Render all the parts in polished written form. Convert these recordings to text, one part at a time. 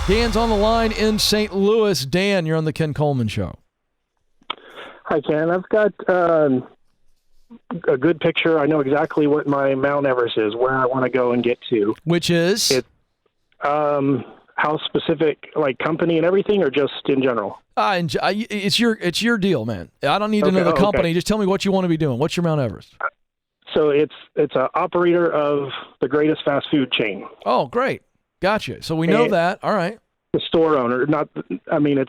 Dan's on the line in St. Louis. Dan, you're on the Ken Coleman Show. Hi, Ken. I've got a good picture. I know exactly what my Mount Everest is, where I want to go and get to. Which is? How specific, like company and everything, or just in general? It's your deal, man. I don't need to know the company. Just tell me what you want to be doing. What's your Mount Everest? So it's an operator of the greatest fast food chain. Oh, great. Gotcha. So we know that. All right. The store owner, it's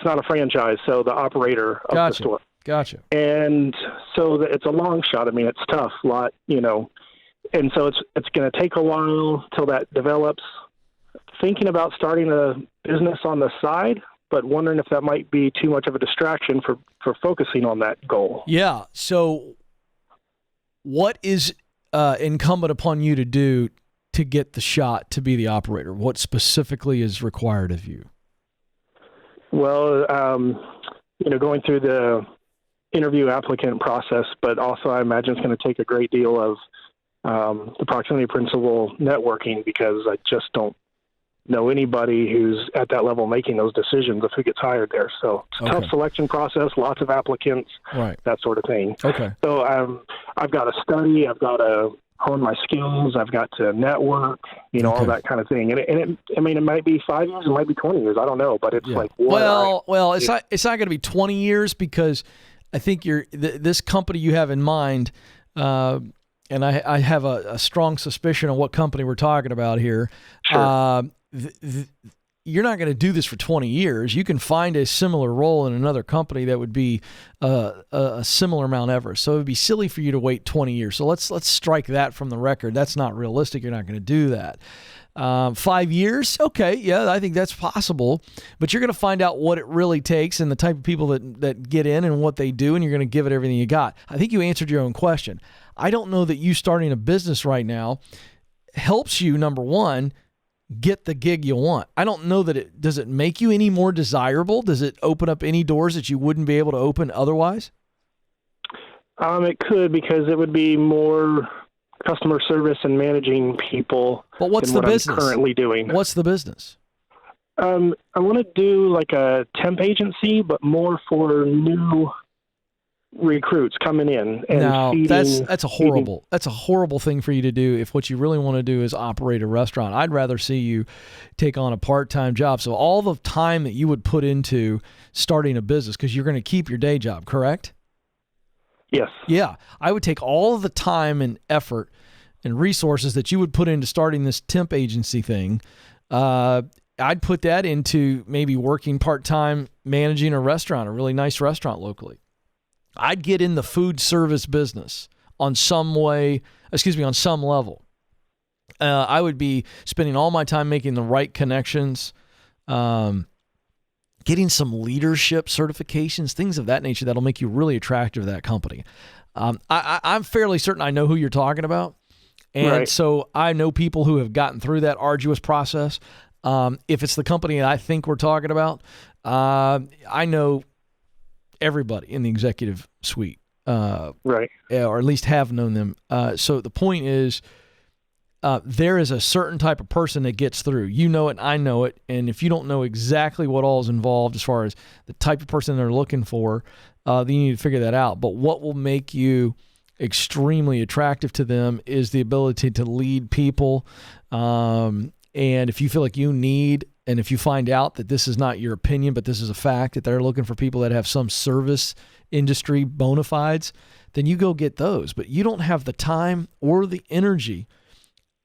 not a franchise, so the operator of the store. Gotcha. And so it's a long shot. I mean, it's tough, and so it's going to take a while till that develops. Thinking about starting a business on the side, but wondering if that might be too much of a distraction for focusing on that goal. Yeah. So what is incumbent upon you to do to get the shot to be the operator? What specifically is required of you? Well, going through the interview applicant process, but also I imagine it's going to take a great deal of the proximity principle networking, because I just don't know anybody who's at that level making those decisions of who gets hired there. So it's a tough selection process, lots of applicants, that sort of thing. Okay. So I've got to study, I've got to hone my skills, I've got to network, all that kind of thing. And it might be 5 years, it might be 20 years, I don't know, but it's it's not going to be 20 years, because I think this company you have in mind, and I have a strong suspicion of what company we're talking about here. Sure. You're not going to do this for 20 years. You can find a similar role in another company that would be a similar Mount Everest. So it would be silly for you to wait 20 years. So let's strike that from the record. That's not realistic. You're not going to do that. 5 years? Okay, yeah, I think that's possible. But you're going to find out what it really takes and the type of people that get in and what they do, and you're going to give it everything you got. I think you answered your own question. I don't know that you starting a business right now helps you, number one, get the gig you want. I don't know that does it make you any more desirable? Does it open up any doors that you wouldn't be able to open otherwise? It could, because it would be more customer service and managing people. But what's the business I'm currently doing? What's the business? I want to do like a temp agency, but more for new recruits coming in. And that's a horrible thing for you to do if what you really want to do is operate a restaurant. I'd rather see you take on a part-time job. So all the time that you would put into starting a business, because you're going to keep your day job, correct? Yes. Yeah. I would take all of the time and effort and resources that you would put into starting this temp agency thing. I'd put that into maybe working part-time managing a restaurant, a really nice restaurant locally. I'd get in the food service business on some level. I would be spending all my time making the right connections, getting some leadership certifications, things of that nature that'll make you really attractive to that company. I'm fairly certain I know who you're talking about. And so I know people who have gotten through that arduous process. If it's the company that I think we're talking about, I know everybody in the executive suite, or at least have known them. So the point is, there is a certain type of person that gets through. You know it, I know it, and if you don't know exactly what all is involved as far as the type of person they're looking for, then you need to figure that out. But what will make you extremely attractive to them is the ability to lead people. And if you feel like you need, and if you find out that this is not your opinion, but this is a fact, that they're looking for people that have some service industry bona fides, then you go get those. But you don't have the time or the energy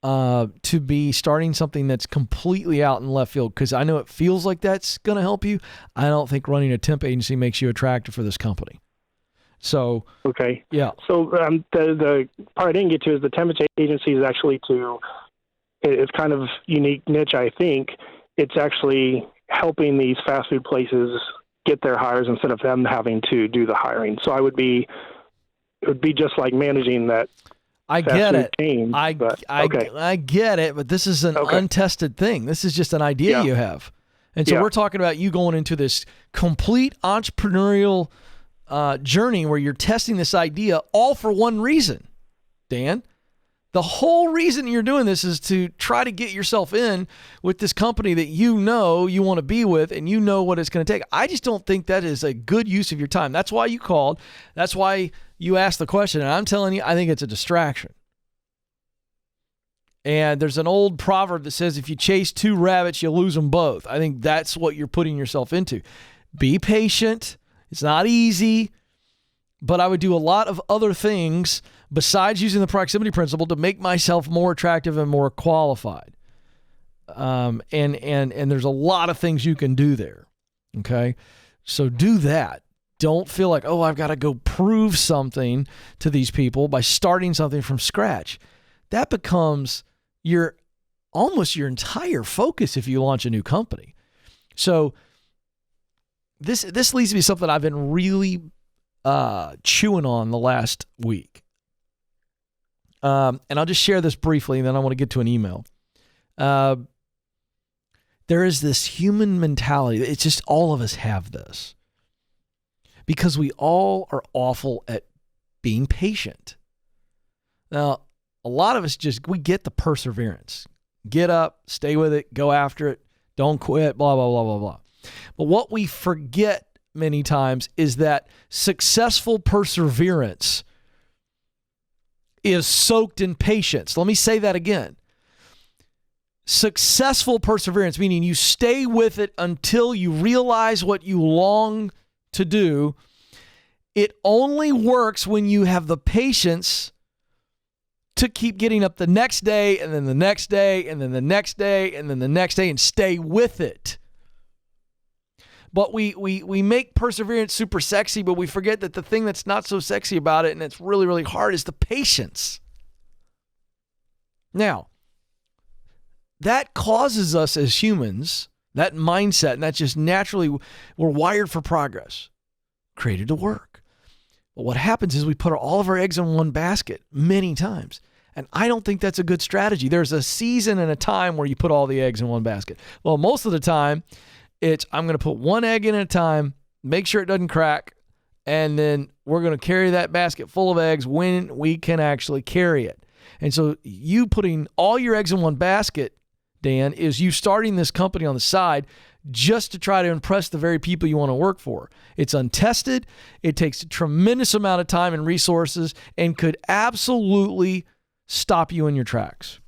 to be starting something that's completely out in left field, because I know it feels like that's going to help you. I don't think running a temp agency makes you attractive for this company. So, okay. Yeah. So the part I didn't get to is the temp agency is actually it's kind of unique niche, I think. It's actually helping these fast food places get their hires instead of them having to do the hiring. So it would be just like managing that. I get it. Chain, I get it, but this is an untested thing. This is just an idea you have. And so we're talking about you going into this complete entrepreneurial journey where you're testing this idea all for one reason, Dan. The whole reason you're doing this is to try to get yourself in with this company that you know you want to be with and you know what it's going to take. I just don't think that is a good use of your time. That's why you called. That's why you asked the question. And I'm telling you, I think it's a distraction. And there's an old proverb that says, if you chase two rabbits, you lose them both. I think that's what you're putting yourself into. Be patient. It's not easy, but I would do a lot of other things besides using the proximity principle to make myself more attractive and more qualified. And there's a lot of things you can do there. Okay. So do that. Don't feel like, oh, I've got to go prove something to these people by starting something from scratch. That becomes almost your entire focus if you launch a new company. So this leads me to something I've been really chewing on the last week. And I'll just share this briefly, and then I want to get to an email. There is this human mentality. It's just all of us have this. Because we all are awful at being patient. Now, a lot of us we get the perseverance. Get up, stay with it, go after it, don't quit, blah, blah, blah, blah, blah. But what we forget many times is that successful perseverance is soaked in patience. Let me say that again. Successful perseverance, meaning you stay with it until you realize what you long to do. It only works when you have the patience to keep getting up the next day and then the next day and then the next day and then the next day and stay with it. But we make perseverance super sexy, but we forget that the thing that's not so sexy about it and it's really, really hard is the patience. Now, that causes us as humans, that mindset, and that's just naturally, we're wired for progress, created to work. But what happens is we put all of our eggs in one basket many times. And I don't think that's a good strategy. There's a season and a time where you put all the eggs in one basket. Well, most of the time, it's I'm going to put one egg in at a time, make sure it doesn't crack, and then we're going to carry that basket full of eggs when we can actually carry it. And so you putting all your eggs in one basket, Dan, is you starting this company on the side just to try to impress the very people you want to work for. It's untested. It takes a tremendous amount of time and resources and could absolutely stop you in your tracks.